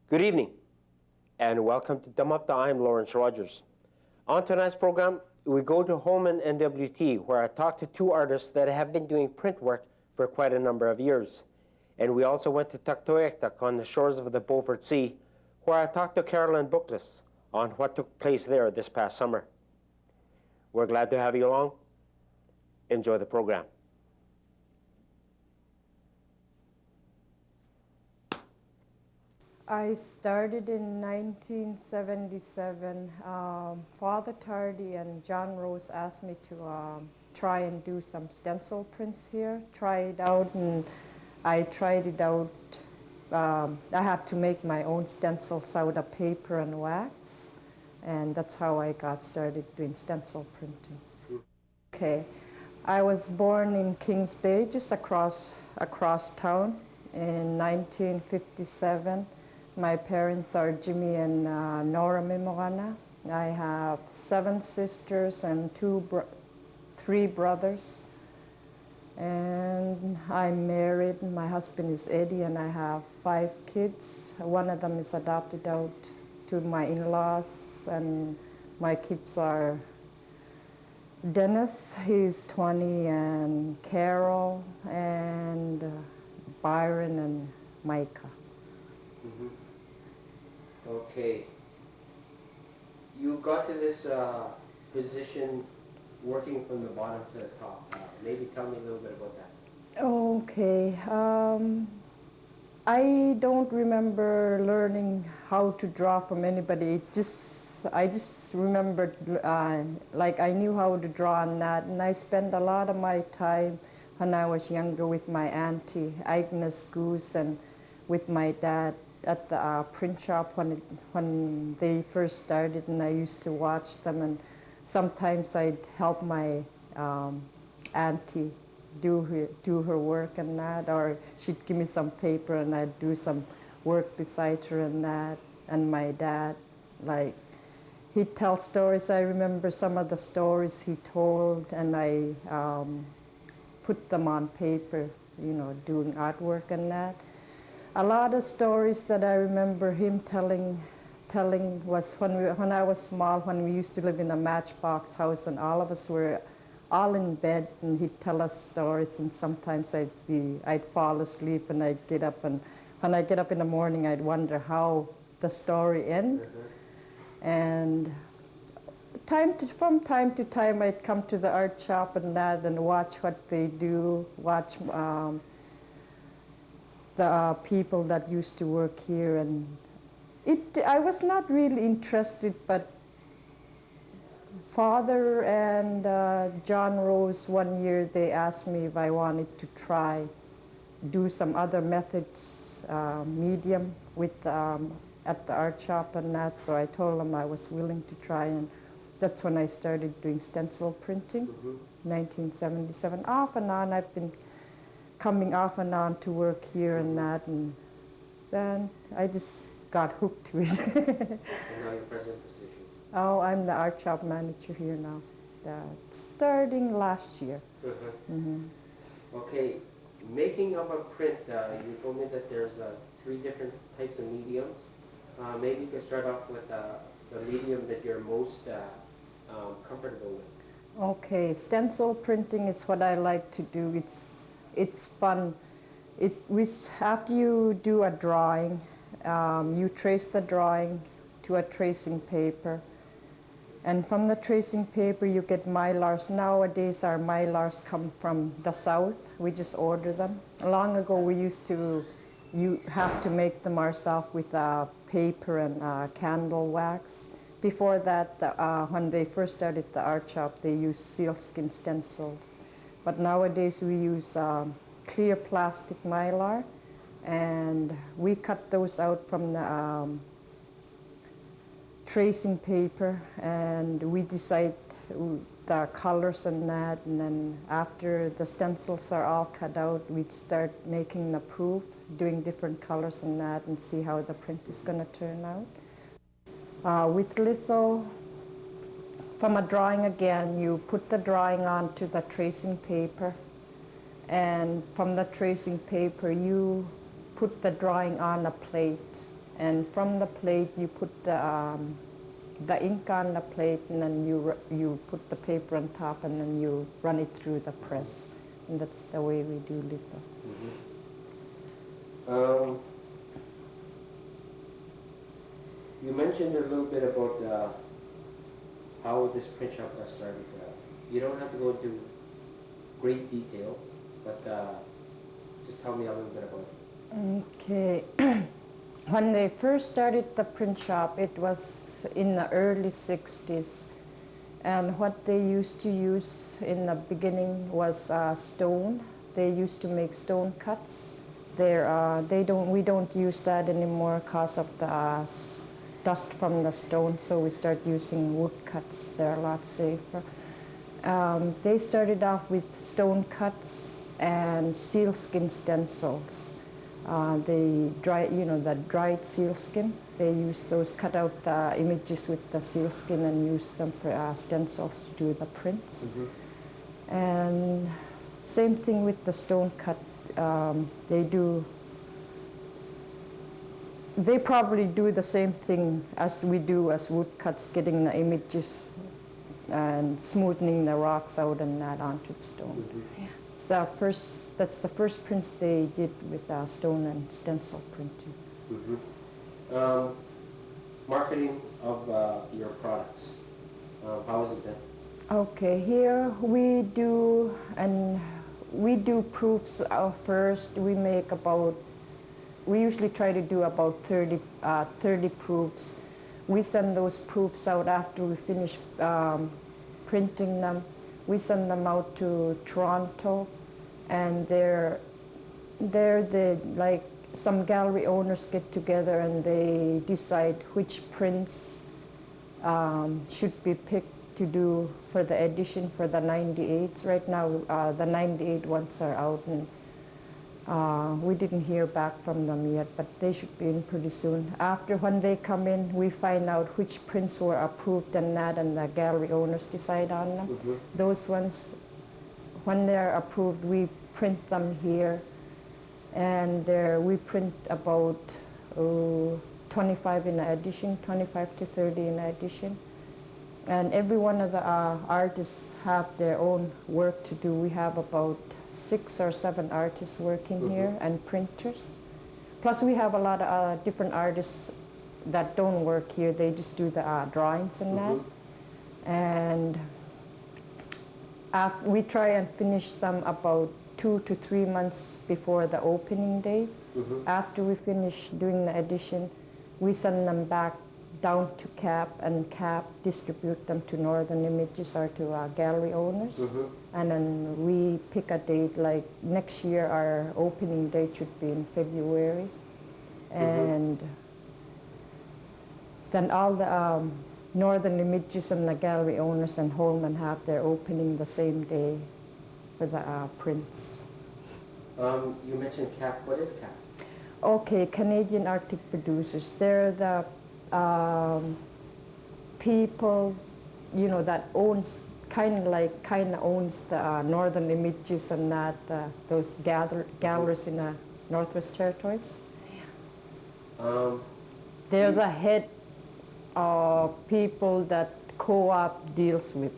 Good evening, and welcome to TAMAPTA. I'm Lawrence Rogers. On tonight's program, we go to Holman NWT, where I talk to two artists that have been doing print work for quite a number of years. And we also went to Tuktoyaktuk on the shores of the Beaufort Sea, where I talked to Caroline Bookless on what took place there this past summer. We're glad to have you along. Enjoy the program. I started in 1977. Father Tardy and John Rose asked me to try and do some stencil prints here. Try it out, and I tried it out. I had to make my own stencils out of paper and wax, and that's how I got started doing stencil printing. Okay, I was born in Kings Bay, just across town, in 1957. My parents are Jimmy and Nora Mimorana. I have 7 sisters and 3 brothers. And I'm married. My husband is Eddie, and I have 5 kids. One of them is adopted out to my in-laws, and my kids are Dennis, he's 20, and Carol, and Byron, and Micah. Mm-hmm. Okay. You got to this position working from the bottom to the top. Maybe tell me a little bit about that. Okay. I don't remember learning how to draw from anybody. I just remembered, like I knew how to draw on that, and I spent a lot of my time when I was younger with my auntie, Agnes Goose, and with my dad at the print shop when they first started, and I used to watch them, and sometimes I'd help my auntie do her work and that, or she'd give me some paper and I'd do some work beside her and that. And my dad, like, he'd tell stories. I remember some of the stories he told, and I put them on paper, you know, doing artwork and that. A lot of stories that I remember him telling was when I was small, when we used to live in a matchbox house, and all of us were all in bed, and he'd tell us stories, and sometimes I'd fall asleep, and I'd get up, and when I get up in the morning, I'd wonder how the story ended. And from time to time, I'd come to the art shop and that, and watch what they do, watch the people that used to work here, and I was not really interested, but Father and John Rose, one year they asked me if I wanted to try do some other methods, medium with at the art shop and that, so I told them I was willing to try, and that's when I started doing stencil printing, 1977. Off and on, I've been coming off and on to work here and that, and then I just got hooked to it. And now your present position? Oh, I'm the art shop manager here now, starting last year. Okay, making of a print, you told me that there's 3 different types of mediums. Maybe you can start off with the medium that you're most comfortable with. Okay, stencil printing is what I like to do. It's fun. After you do a drawing, you trace the drawing to a tracing paper, and from the tracing paper you get mylars. Nowadays our mylars come from the south. We just order them. Long ago we used to, you have to make them ourselves with paper and candle wax. Before that, when they first started the art shop, they used sealskin stencils. But nowadays we use clear plastic mylar, and we cut those out from the tracing paper, and we decide the colors and that, and then after the stencils are all cut out, we'd start making the proof, doing different colors and that, and see how the print is going to turn out. With litho, from a drawing again, you put the drawing onto the tracing paper, and from the tracing paper you put the drawing on a plate, and from the plate you put the ink on the plate, and then you put the paper on top, and then you run it through the press, and that's the way we do litho. You mentioned a little bit about how this print shop got started. You don't have to go into great detail, but just tell me a little bit about it. Okay. When they first started the print shop, it was in the early 60s. And what they used to use in the beginning was stone. They used to make stone cuts. We don't use that anymore because of the dust from the stone, so we start using wood cuts. They're a lot safer. They started off with stone cuts and sealskin stencils. The dried sealskin. They use those, cut out the images with the sealskin and use them for stencils to do the prints. And same thing with the stone cut. They probably do the same thing as we do as woodcuts, getting the images and smoothing the rocks out and that onto the stone. That's the first prints they did with stone and stencil printing. Marketing of your products, how is it done? Okay, here we do proofs first. We usually try to do about 30 proofs. We send those proofs out after we finish printing them. We send them out to Toronto, and some gallery owners get together and they decide which prints should be picked to do for the edition for the 98s. Right now, the 98 ones are out, and we didn't hear back from them yet, but they should be in pretty soon. After, when they come in, we find out which prints were approved and not, and the gallery owners decide on them. Those ones, when they're approved, we print them here, and we print about 25 in an edition, 25 to 30 in an edition. And every one of the artists have their own work to do. We have about 6 or 7 artists working here, and printers. Plus we have a lot of different artists that don't work here. They just do the drawings and that. And we try and finish them about 2 to 3 months before the opening day. After we finish doing the edition, we send them back down to CAP, and CAP distribute them to Northern Images or to gallery owners. And then we pick a date, like next year our opening date should be in February. And then all the Northern Images and the gallery owners and Holman have their opening the same day for the prints. You mentioned CAP. What is CAP? Okay, Canadian Arctic Producers. They're the people, that owns, kind of owns the Northern Images and that, those galleries in the Northwest Territories. They're the head people that co-op deals with.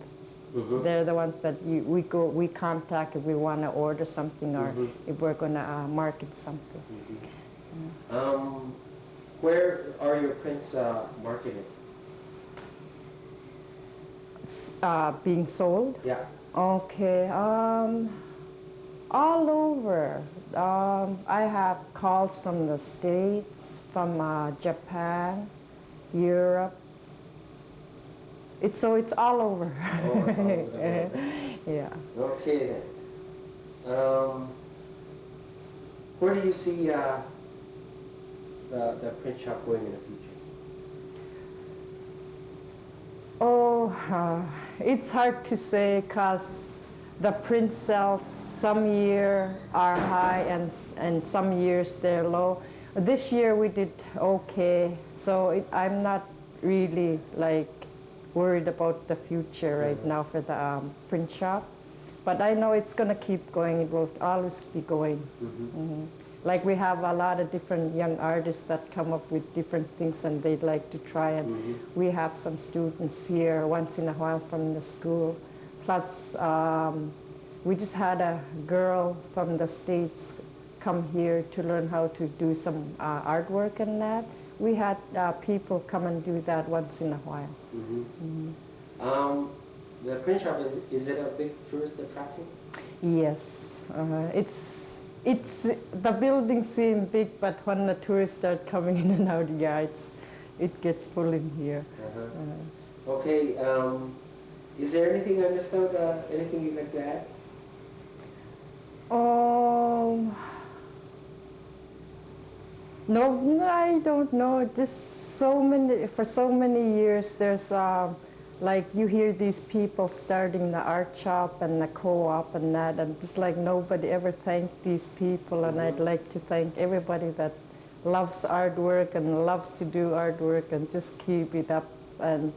They're the ones that we contact if we want to order something or if we're going to market something. Where are your prints marketed? Being sold? Yeah. Okay, all over. I have calls from the States, from Japan, Europe. It's all over. Oh, it's all over. Yeah. Okay then. Where do you see the print shop going in the future? Oh, it's hard to say because the print sales some year are high and some years they're low. This year we did okay, so I'm not really worried about the future right now for the print shop. But I know it's going to keep going. It will always be going. like we have a lot of different young artists that come up with different things and they'd like to try. And we have some students here once in a while from the school. Plus, we just had a girl from the States come here to learn how to do some artwork and that. We had people come and do that once in a while. The print shop, is it a big tourist attraction? Yes, it's the buildings seem big, but when the tourists start coming in and out, yeah, it gets full in here. Okay, is there anything I missed out? Anything you'd like to add? No, I don't know. Just for so many years, there's like you hear these people starting the art shop and the co-op and that, and just like nobody ever thanked these people. And I'd like to thank everybody that loves artwork and loves to do artwork and just keep it up. And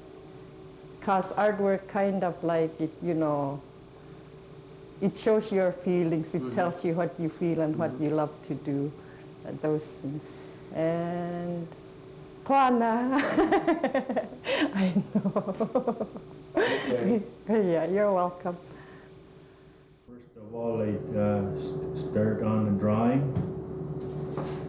cause artwork kind of like it, you know, it shows your feelings. It tells you what you feel and what you love to do. Those things. And Puana. I know. Okay. Yeah, you're welcome. First of all, I start on the drawing.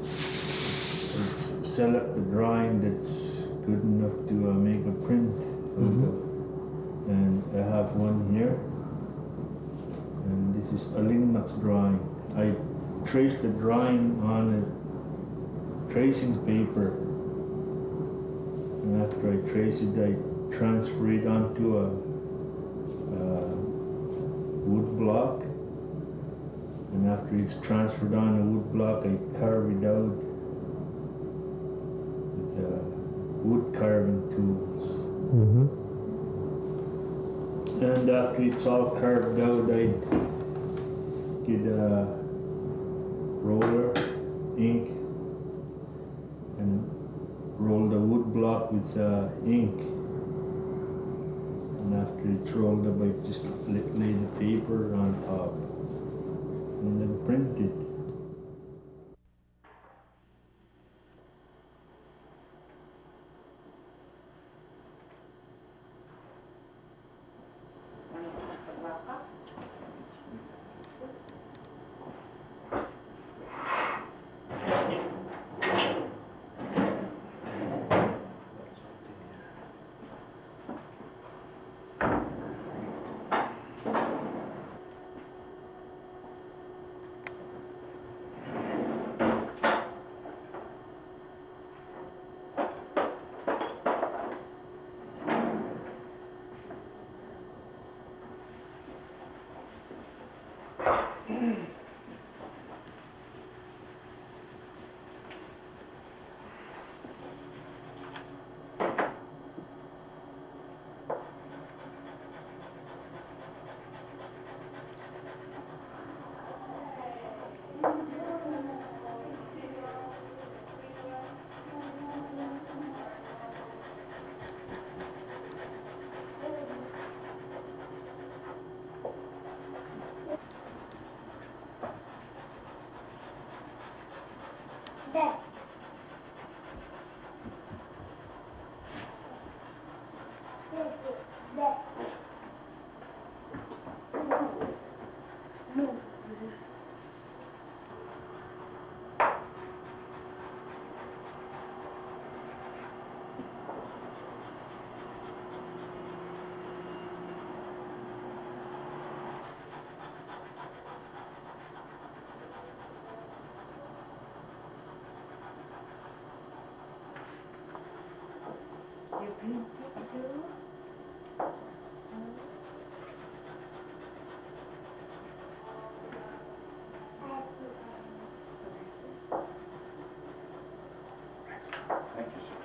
Select the drawing that's good enough to make a print out of. And I have one here. And this is a Linux drawing. I trace the drawing on a tracing paper, and after I trace it, I transfer it onto a wood block, and after it's transferred on a wood block, I carve it out with wood carving tools. And after it's all carved out, I get a roller, ink, and roll the wood block with ink. And after it's rolled up, I just lay the paper on top and then print it. Thank you, sir.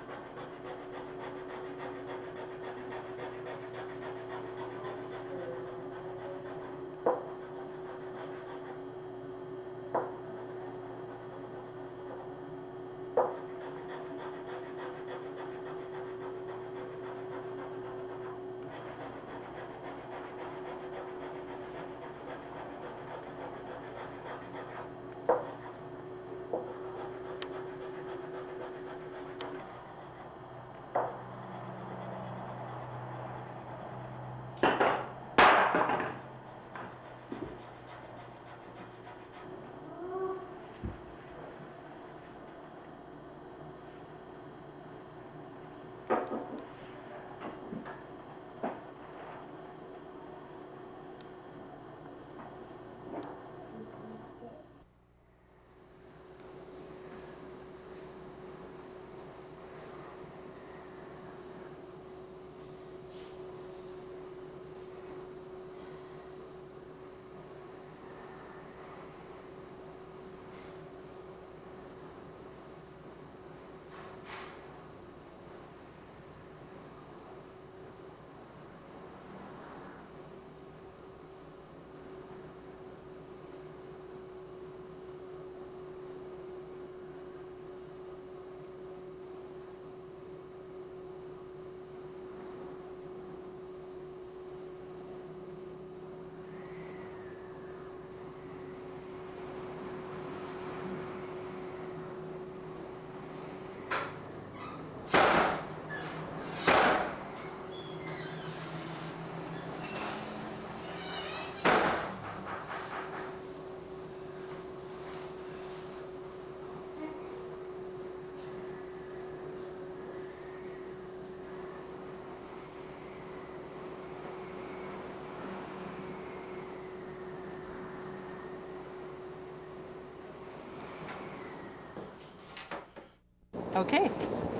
Okay.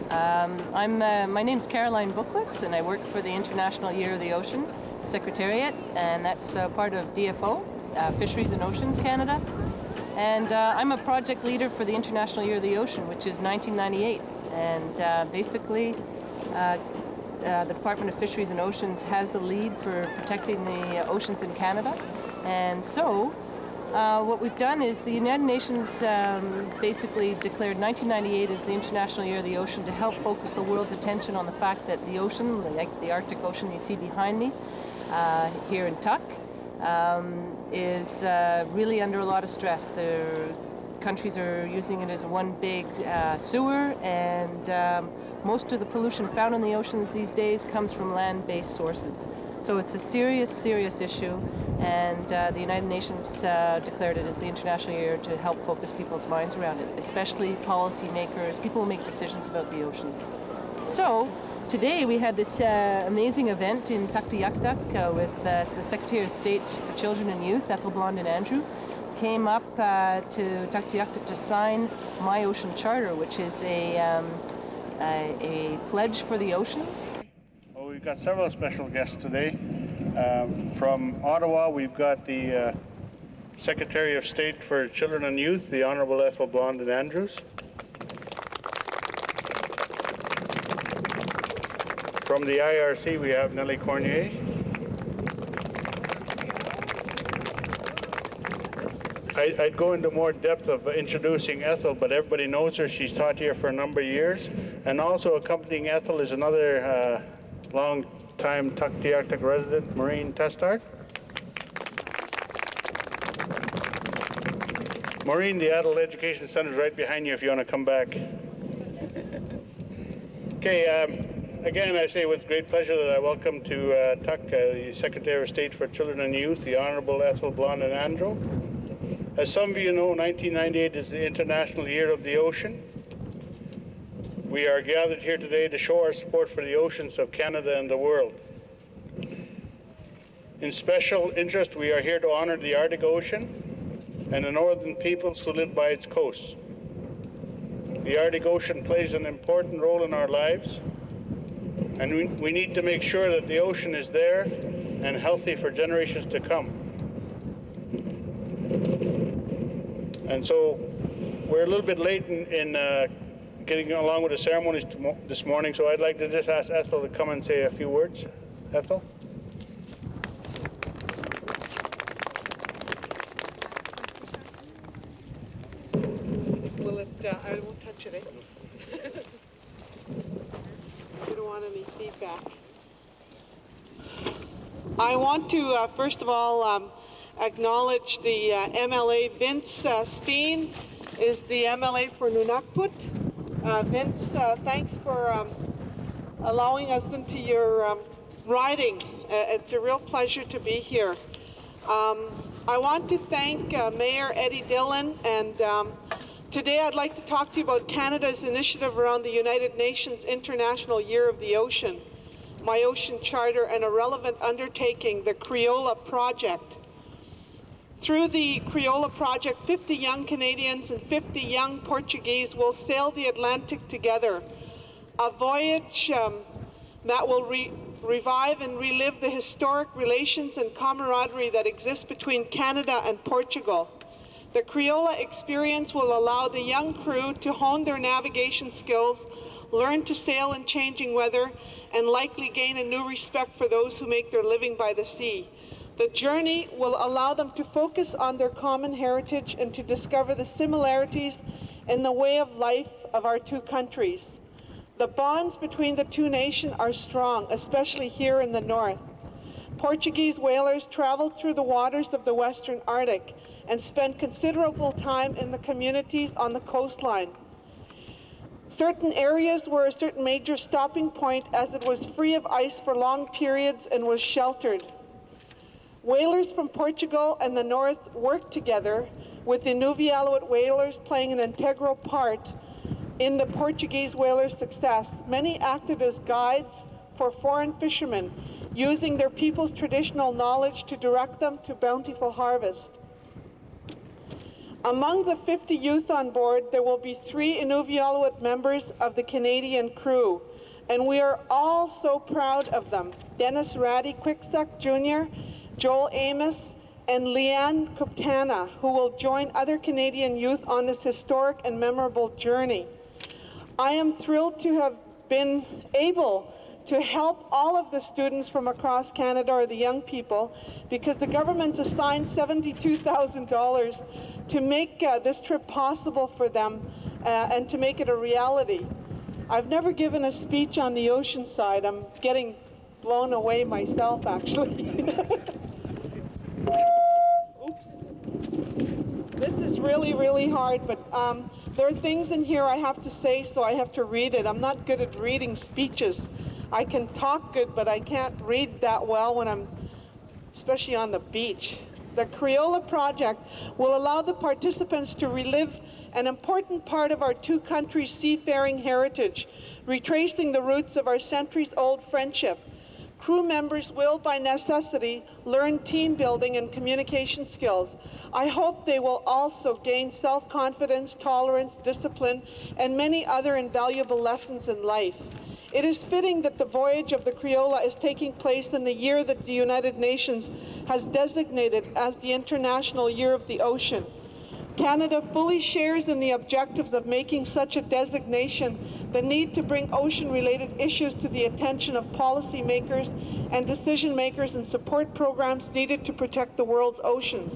My name's Caroline Bookless, and I work for the International Year of the Ocean Secretariat, and that's part of DFO, Fisheries and Oceans Canada. And I'm a project leader for the International Year of the Ocean, which is 1998. And basically, the Department of Fisheries and Oceans has the lead for protecting the oceans in Canada. And so, what we've done is the United Nations basically declared 1998 as the International Year of the Ocean to help focus the world's attention on the fact that the ocean, like the Arctic Ocean you see behind me, here in Tuk, is really under a lot of stress. The countries are using it as one big sewer, and most of the pollution found in the oceans these days comes from land-based sources. So it's a serious, serious issue, and the United Nations declared it as the International Year to help focus people's minds around it, especially policymakers, people who make decisions about the oceans. So today we had this amazing event in Tuktoyaktuk with the Secretary of State for Children and Youth, Ethel Blond and Andrew, came up to Tuktoyaktuk to sign My Ocean Charter, which is a pledge for the oceans. Well, we've got several special guests today. From Ottawa, we've got the Secretary of State for Children and Youth, the Honourable Ethel Blond and Andrews. From the IRC, we have Nellie Cornier. I'd go into more depth of introducing Ethel, but everybody knows her. She's taught here for a number of years. And also accompanying Ethel is another long-time Tuktoyaktuk resident, Maureen Testart. Maureen, the Adult Education Center is right behind you if you want to come back. Okay, again, I say with great pleasure that I welcome to Tuk the Secretary of State for Children and Youth, the Honourable Ethel Blond and Andrew. As some of you know, 1998 is the International Year of the Ocean. We are gathered here today to show our support for the oceans of Canada and the world. In special interest, we are here to honor the Arctic Ocean and the northern peoples who live by its coasts. The Arctic Ocean plays an important role in our lives, and we need to make sure that the ocean is there and healthy for generations to come. And so we're a little bit late in getting along with the ceremonies this morning, so I'd like to just ask Ethel to come and say a few words. Ethel? Well, I won't touch it, eh? You don't want any feedback. I want to, first of all, acknowledge the MLA Vince Steen is the MLA for Nunavut. Vince, thanks for allowing us into your riding. It's a real pleasure to be here. I want to thank Mayor Eddie Dillon, and today I'd like to talk to you about Canada's initiative around the United Nations International Year of the Ocean, My Ocean Charter, and a relevant undertaking, the Criolla Project. Through the Criolla Project, 50 young Canadians and 50 young Portuguese will sail the Atlantic together, a voyage that will revive and relive the historic relations and camaraderie that exist between Canada and Portugal. The Criolla experience will allow the young crew to hone their navigation skills, learn to sail in changing weather, and likely gain a new respect for those who make their living by the sea. The journey will allow them to focus on their common heritage and to discover the similarities in the way of life of our two countries. The bonds between the two nations are strong, especially here in the north. Portuguese whalers traveled through the waters of the Western Arctic and spent considerable time in the communities on the coastline. Certain areas were a certain major stopping point as it was free of ice for long periods and was sheltered. Whalers from Portugal and the north worked together, with Inuvialuit whalers playing an integral part in the Portuguese whalers' success. Many acted as guides for foreign fishermen, using their people's traditional knowledge to direct them to bountiful harvest. Among the 50 youth on board, there will be 3 Inuvialuit members of the Canadian crew, and we are all so proud of them. Dennis Ratty Quicksuck Jr., Joel Amos, and Leanne Kuptana, who will join other Canadian youth on this historic and memorable journey. I am thrilled to have been able to help all of the students from across Canada, or the young people, because the government assigned $72,000 to make this trip possible for them and to make it a reality. I've never given a speech on the ocean side. I'm getting blown away myself, actually. Oops. This is really, really hard, but there are things in here I have to say, so I have to read it. I'm not good at reading speeches. I can talk good, but I can't read that well when I'm, especially on the beach. The Criolla project will allow the participants to relive an important part of our two countries' seafaring heritage, retracing the roots of our centuries-old friendship. Crew members will, by necessity, learn team building and communication skills. I hope they will also gain self-confidence, tolerance, discipline, and many other invaluable lessons in life. It is fitting that the voyage of the Criolla is taking place in the year that the United Nations has designated as the International Year of the Ocean. Canada fully shares in the objectives of making such a designation the need to bring ocean-related issues to the attention of policymakers and decision-makers and support programs needed to protect the world's oceans.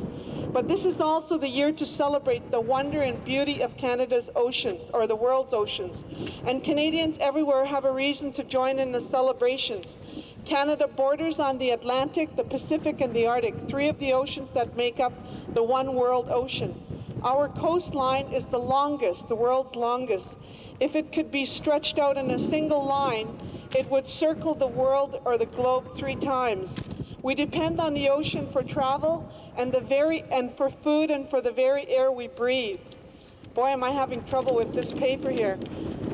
But this is also the year to celebrate the wonder and beauty of Canada's oceans, or the world's oceans. And Canadians everywhere have a reason to join in the celebrations. Canada borders on the Atlantic, the Pacific, and the Arctic, 3 of the oceans that make up the one world ocean. Our coastline is the longest, the world's longest. If it could be stretched out in a single line, it would circle the world or the globe 3 times. We depend on the ocean for travel and for food and for the very air we breathe. Boy, am I having trouble with this paper here.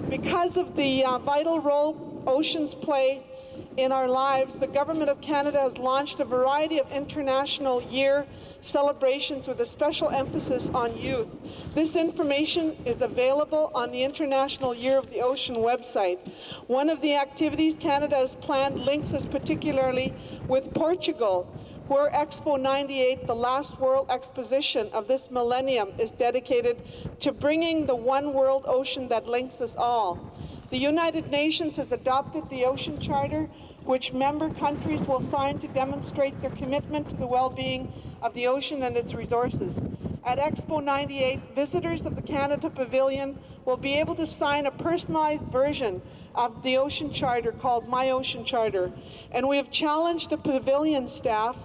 Because of the vital role oceans play in our lives, the Government of Canada has launched a variety of International Year celebrations with a special emphasis on youth. This information is available on the International Year of the Ocean website. One of the activities Canada has planned links us particularly with Portugal, where Expo 98, the last world exposition of this millennium, is dedicated to bringing the one world ocean that links us all. The United Nations has adopted the Ocean Charter, which member countries will sign to demonstrate their commitment to the well-being of the ocean and its resources. At Expo 98, visitors of the Canada Pavilion will be able to sign a personalized version of the Ocean Charter called My Ocean Charter. And we have challenged the pavilion staff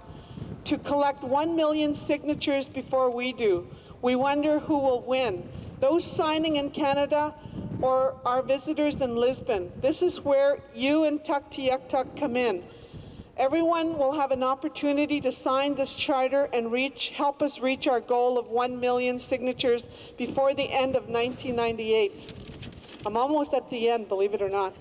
to collect 1 million signatures before we do. We wonder who will win, those signing in Canada or our visitors in Lisbon. This is where you and Tuktoyaktuk come in. Everyone will have an opportunity to sign this charter and help us reach our goal of 1 million signatures before the end of 1998. I'm almost at the end, believe it or not.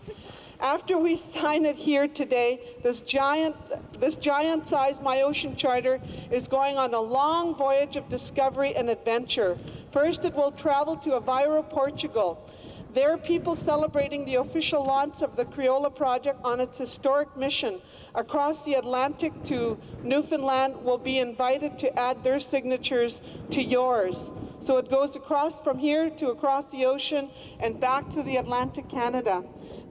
After we sign it here today, this giant-sized My Ocean Charter is going on a long voyage of discovery and adventure. First, it will travel to Aveiro, Portugal. There, people celebrating the official launch of the Criolla project on its historic mission across the Atlantic to Newfoundland will be invited to add their signatures to yours. So it goes across from here to across the ocean and back to the Atlantic Canada.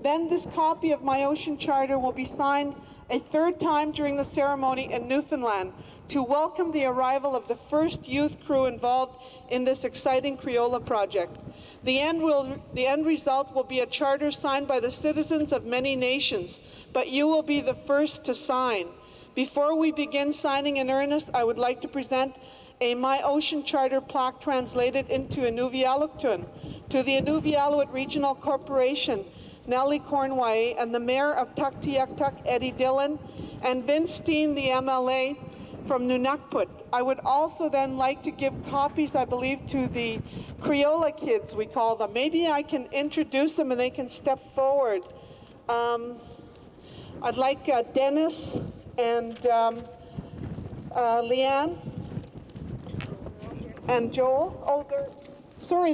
Then this copy of My Ocean Charter will be signed a 3rd time during the ceremony in Newfoundland to welcome the arrival of the first youth crew involved in this exciting Criolla project. The end result will be a charter signed by the citizens of many nations, but you will be the first to sign. Before we begin signing in earnest, I would like to present a My Ocean Charter plaque translated into Inuvialuit to the Inuvialuit Regional Corporation, Nellie Cornway, and the Mayor of Tuktoyaktuk, Eddie Dillon, and Vince Steen, the MLA from Nunukput. I would also then like to give copies, I believe, to the Criolla kids, we call them. Maybe I can introduce them and they can step forward. I'd like Dennis and Leanne. and Joel. Oh,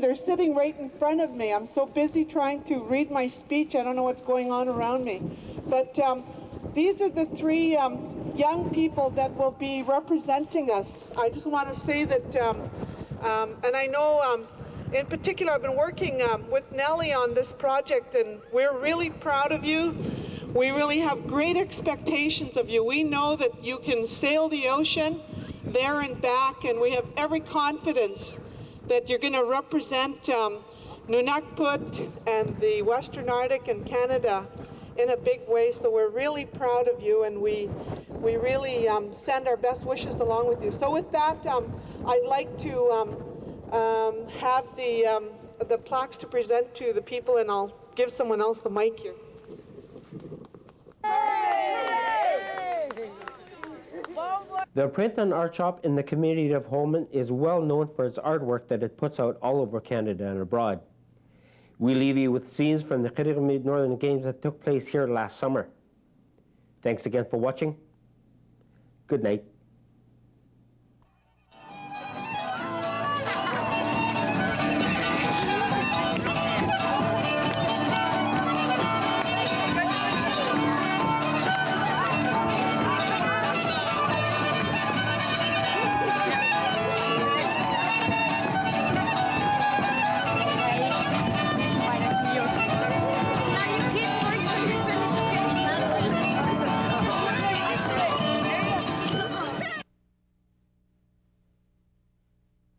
they're sitting right in front of me. I'm so busy trying to read my speech, I don't know what's going on around me. But these are the three young people that will be representing us. I just want to say that, and I know in particular I've been working with Nellie on this project, and we're really proud of you. We really have great expectations of you. We know that you can sail the ocean there and back, and we have every confidence that you're going to represent Nunavut and the Western Arctic and Canada in a big way. So we're really proud of you, and we really send our best wishes along with you. So with that, I'd like to have the plaques to present to the people, and I'll give someone else the mic here. The print and art shop in the community of Holmen is well known for its artwork that it puts out all over Canada and abroad. We leave you with scenes from the Caroline Northern Games that took place here last summer. Thanks again for watching. Good night.